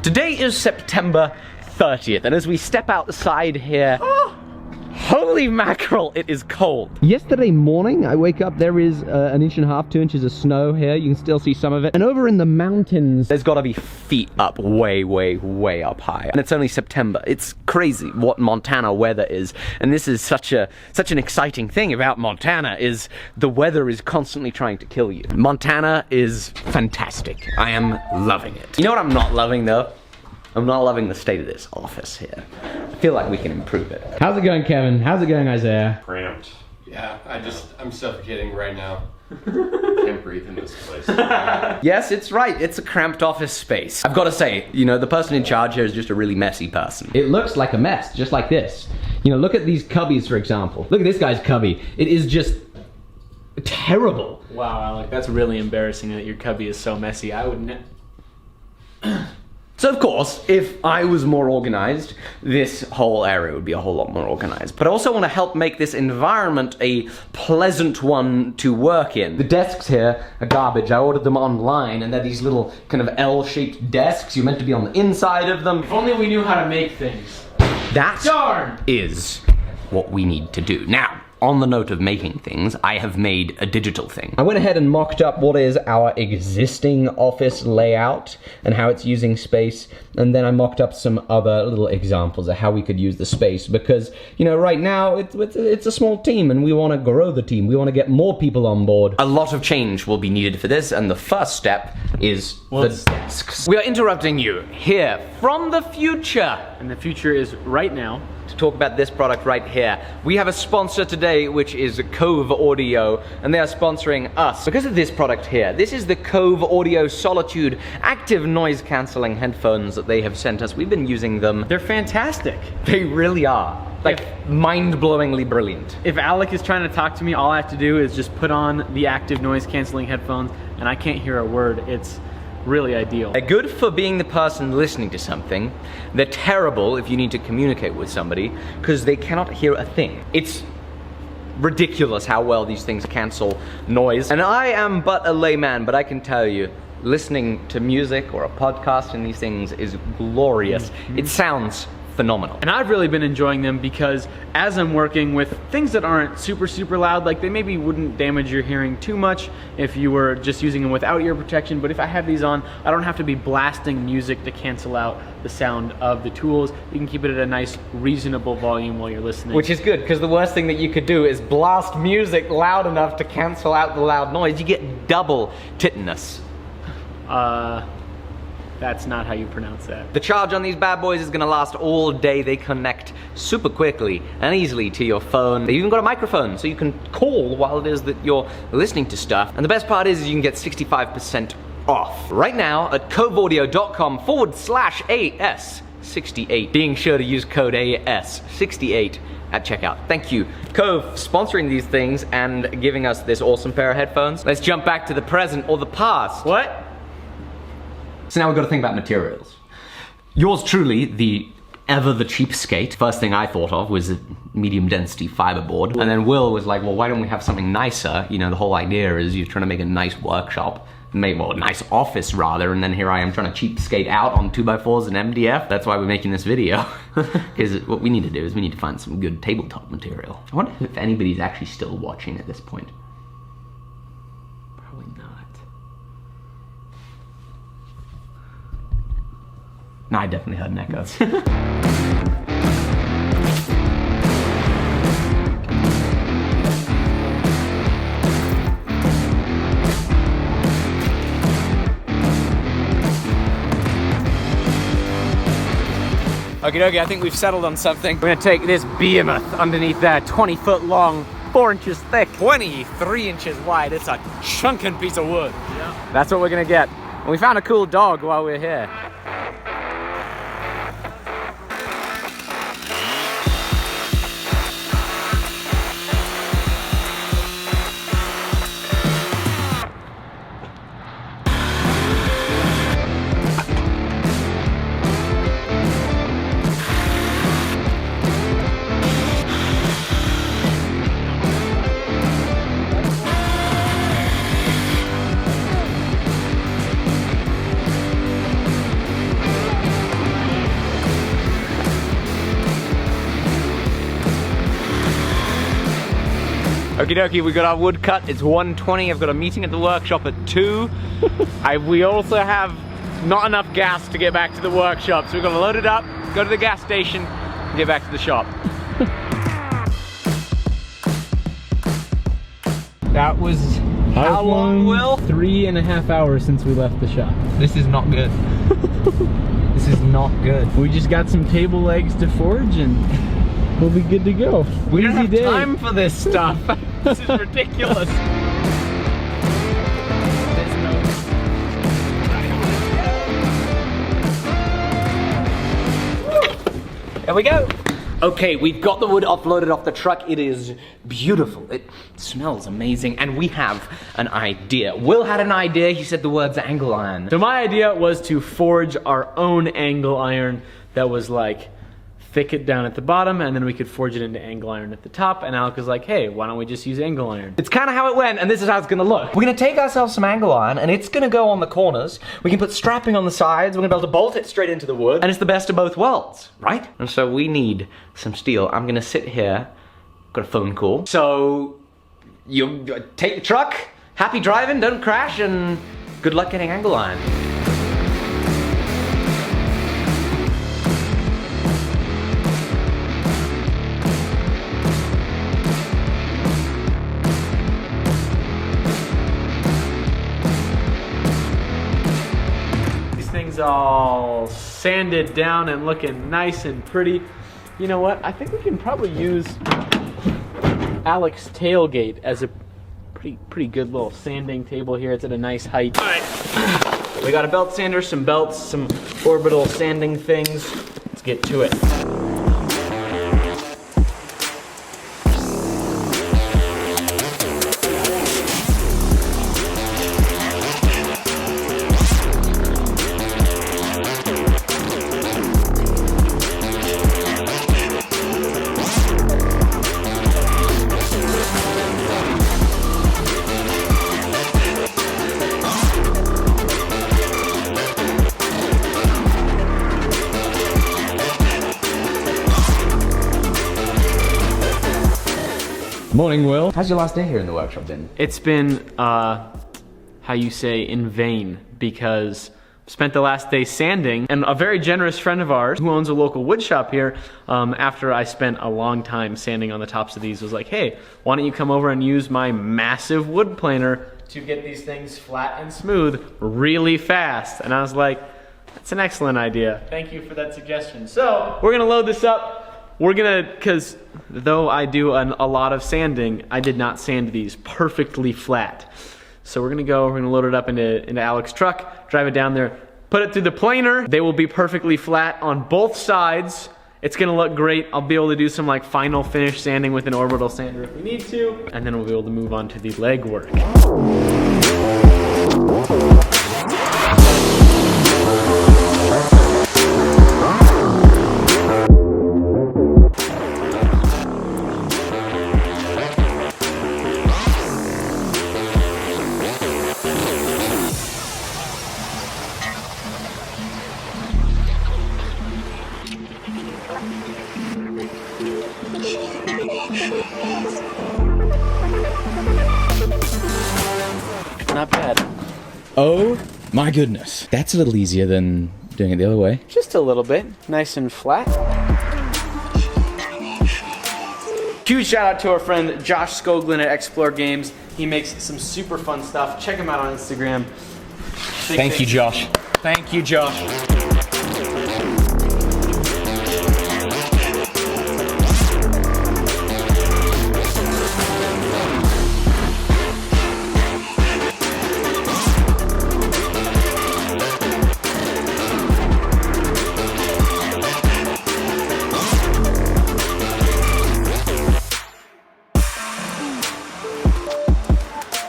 Today is September 30th, and as we step outside here, holy mackerel, it is cold. Yesterday morning, I wake up, there is 1.5 inches, 2 inches of snow here. You can still see some of it. And over in the mountains, there's gotta be feet up way, way, way up high. And it's only September. It's crazy what Montana weather is. And this is such an exciting thing about Montana is the weather is constantly trying to kill you. Montana is fantastic. I am loving it. You know what I'm not loving though? I'm not loving the state of this office here. I feel like we can improve it. How's it going, Kevin? How's it going, Isaiah? Cramped. Yeah, I'm suffocating right now. Can't breathe in this place. Yes, it's right. It's a cramped office space. I've got to say, you know, the person in charge here is just a really messy person. It looks like a mess, just like this. You know, look at these cubbies, for example. Look at this guy's cubby. It is just terrible. Wow, Alec, that's really embarrassing that your cubby is so messy. I would So of course, if I was more organized, this whole area would be a whole lot more organized. But I also want to help make this environment a pleasant one to work in. The desks here are garbage. I ordered them online, and they're these little kind of L-shaped desks. You're meant to be on the inside of them. If only we knew how to make things. That is what we need to do. Now, on the note of making things, I have made a digital thing. I went ahead and mocked up what is our existing office layout and how it's using space, and then I mocked up some other little examples of how we could use the space because, you know, right now it's a small team and we want to grow the team. We want to get more people on board. A lot of change will be needed for this, and the first step is the desks. We are interrupting you here from the future. And the future is right now. To talk about this product right here. We have a sponsor today, which is Cove Audio, and they are sponsoring us. Because of this product here, this is the Cove Audio Solitude active noise cancelling headphones that they have sent us. We've been using them. They're fantastic. They really are. Like, mind-blowingly brilliant. If Alec is trying to talk to me, all I have to do is just put on the active noise cancelling headphones, and I can't hear a word. It's really ideal. They're good for being the person listening to something. They're terrible if you need to communicate with somebody because they cannot hear a thing. It's ridiculous how well these things cancel noise. And I am but a layman, but I can tell you, listening to music or a podcast in these things is glorious. It sounds phenomenal. And I've really been enjoying them because as I'm working with things that aren't super loud, like they maybe wouldn't damage your hearing too much if you were just using them without ear protection, but if I have these on, I don't have to be blasting music to cancel out the sound of the tools. You can keep it at a nice, reasonable volume while you're listening. Which is good, because the worst thing that you could do is blast music loud enough to cancel out the loud noise. You get double tetanus. That's not how you pronounce that. The charge on these bad boys is gonna last all day. They connect super quickly and easily to your phone. They've even got a microphone, so you can call while it is that you're listening to stuff. And the best part is you can get 65% off right now at coveaudio.com/AS68. Being sure to use code AS68 at checkout. Thank you, Cove, for sponsoring these things and giving us this awesome pair of headphones. Let's jump back to the present or the past. What? So now we've got to think about materials. Yours truly, the cheapskate. First thing I thought of was a medium density fiberboard. And then Will was like, well, why don't we have something nicer? You know, the whole idea is you're trying to make a nice workshop, well, a nice office rather, and then here I am trying to cheapskate out on 2x4s and MDF. That's why we're making this video. Because what we need to do is we need to find some good tabletop material. I wonder if anybody's actually still watching at this point. Probably not. No, I definitely heard an echo. Okie dokie, I think we've settled on something. We're gonna take this behemoth underneath there, 20-foot long, 4 inches thick, 23 inches wide. It's a chunkin' piece of wood. Yeah. That's what we're gonna get. And we found a cool dog while we're here. Okie dokie, we got our wood cut. It's 1:20. I've got a meeting at the workshop at 2. We also have not enough gas to get back to the workshop, so we're gonna load it up, go to the gas station, and get back to the shop. That was how long, Will? 3.5 hours since we left the shop. This is not good. This is not good. We just got some table legs to forge and we'll be good to go. We don't have time for this stuff. This is ridiculous. There we go. Okay, we've got the wood offloaded off the truck. It is beautiful. It smells amazing. And we have an idea. Will had an idea. He said the words angle iron. So my idea was to forge our own angle iron that was like thick down at the bottom, and then we could forge it into angle iron at the top. And Alec was like, hey, why don't we just use angle iron? It's kind of how it went, and this is how it's gonna look. We're gonna take ourselves some angle iron, and it's gonna go on the corners. We can put strapping on the sides. We're gonna be able to bolt it straight into the wood, and it's the best of both worlds, right? And so we need some steel. I'm gonna sit here. Got a phone call. So you take the truck. Happy driving. Don't crash, and good luck getting angle iron. All sanded down and looking nice and pretty. You know what? I think we can probably use Alec's tailgate as a pretty good little sanding table here. It's at a nice height. All right. We got a belt sander, some belts, some orbital sanding things. Let's get to it. Morning, Will. How's your last day here in the workshop been? It's been, how you say, in vain, because I spent the last day sanding, and a very generous friend of ours who owns a local wood shop here, after I spent a long time sanding on the tops of these, was like, hey, why don't you come over and use my massive wood planer to get these things flat and smooth really fast? And I was like, that's an excellent idea. Thank you for that suggestion. So, we're gonna load this up. We're gonna, because though I do a lot of sanding, I did not sand these perfectly flat. So we're gonna load it up into Alec's truck, drive it down there, put it through the planer. They will be perfectly flat on both sides. It's gonna look great. I'll be able to do some like final finish sanding with an orbital sander if we need to, and then we'll be able to move on to the leg work. Not bad. Oh my goodness. That's a little easier than doing it the other way. Just a little bit. Nice and flat. Huge shout out to our friend Josh Skoglund at Explore Games. He makes some super fun stuff. Check him out on Instagram. Thank you, Josh. Thank you, Josh.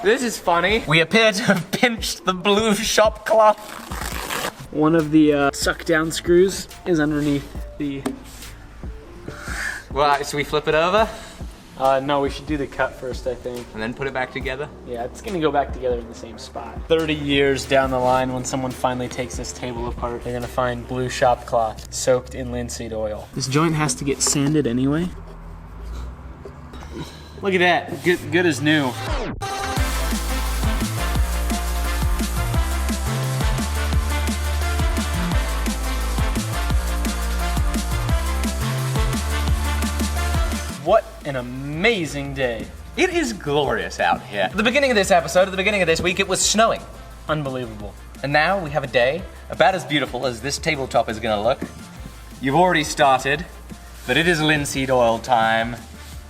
This is funny. We appear to have pinched the blue shop cloth. One of the suck down screws is underneath the... Well, so we flip it over? No, we should do the cut first, I think. And then put it back together? Yeah, it's gonna go back together in the same spot. 30 years down the line, when someone finally takes this table apart, they're gonna find blue shop cloth soaked in linseed oil. This joint has to get sanded anyway. Look at that, good as new. What an amazing day. It is glorious out here. At the beginning of this episode, at the beginning of this week, it was snowing. Unbelievable. And now we have a day about as beautiful as this tabletop is gonna look. You've already started, but it is linseed oil time.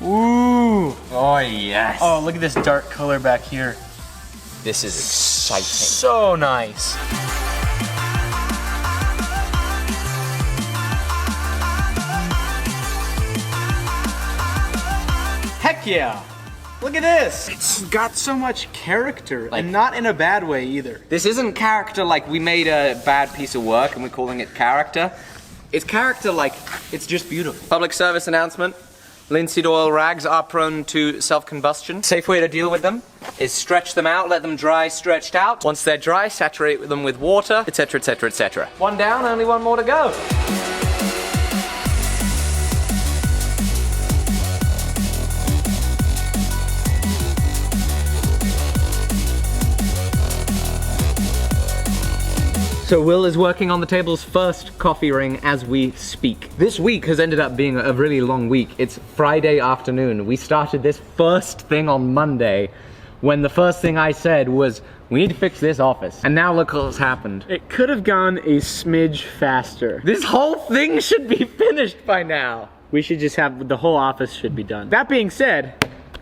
Ooh. Oh yes. Oh, look at this dark color back here. This is exciting. So nice. Heck yeah. Look at this. It's got so much character, Like- and not in a bad way either. This isn't character like we made a bad piece of work and we're calling it character. It's character like it's just beautiful. Public service announcement. Linseed oil rags are prone to self-combustion. Safe way to deal with them is stretch them out, let them dry stretched out. Once they're dry, saturate them with water, etc., etc., etc. One down, only one more to go. So Will is working on the table's first coffee ring as we speak. This week has ended up being a really long week. It's Friday afternoon. We started this first thing on Monday when the first thing I said was, we need to fix this office. And now look what's happened. It could have gone a smidge faster. This whole thing should be finished by now. We should just have, the whole office should be done. That being said,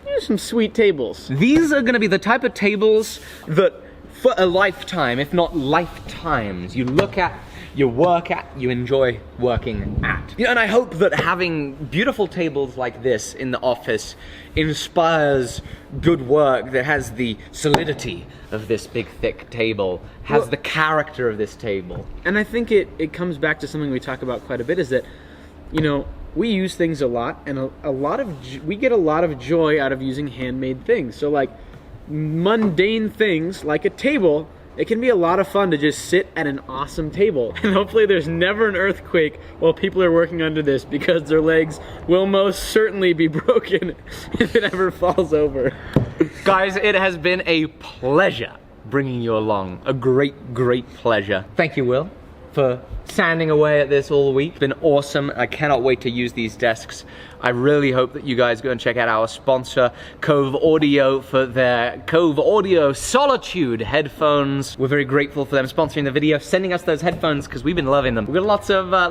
here's some sweet tables. These are gonna be the type of tables that for a lifetime, if not lifetimes, you look at, you work at, you enjoy working at. You know, and I hope that having beautiful tables like this in the office inspires good work that has the solidity of this big thick table, has the character of this table. And I think it comes back to something we talk about quite a bit, is that, you know, we use things a lot, and we get a lot of joy out of using handmade things. So like, mundane things like a table, it can be a lot of fun to just sit at an awesome table. And hopefully there's never an earthquake while people are working under this, because their legs will most certainly be broken if it ever falls over. Guys, it has been a pleasure bringing you along. A great, great pleasure. Thank you, Will, for sanding away at this all week. It's been awesome. I cannot wait to use these desks. I really hope that you guys go and check out our sponsor, Cove Audio, for their Cove Audio Solitude headphones. We're very grateful for them sponsoring the video, sending us those headphones, because we've been loving them. We've got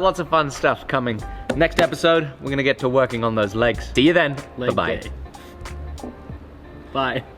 lots of fun stuff coming. Next episode, we're gonna get to working on those legs. See you then. Leg Bye-bye. day. Bye.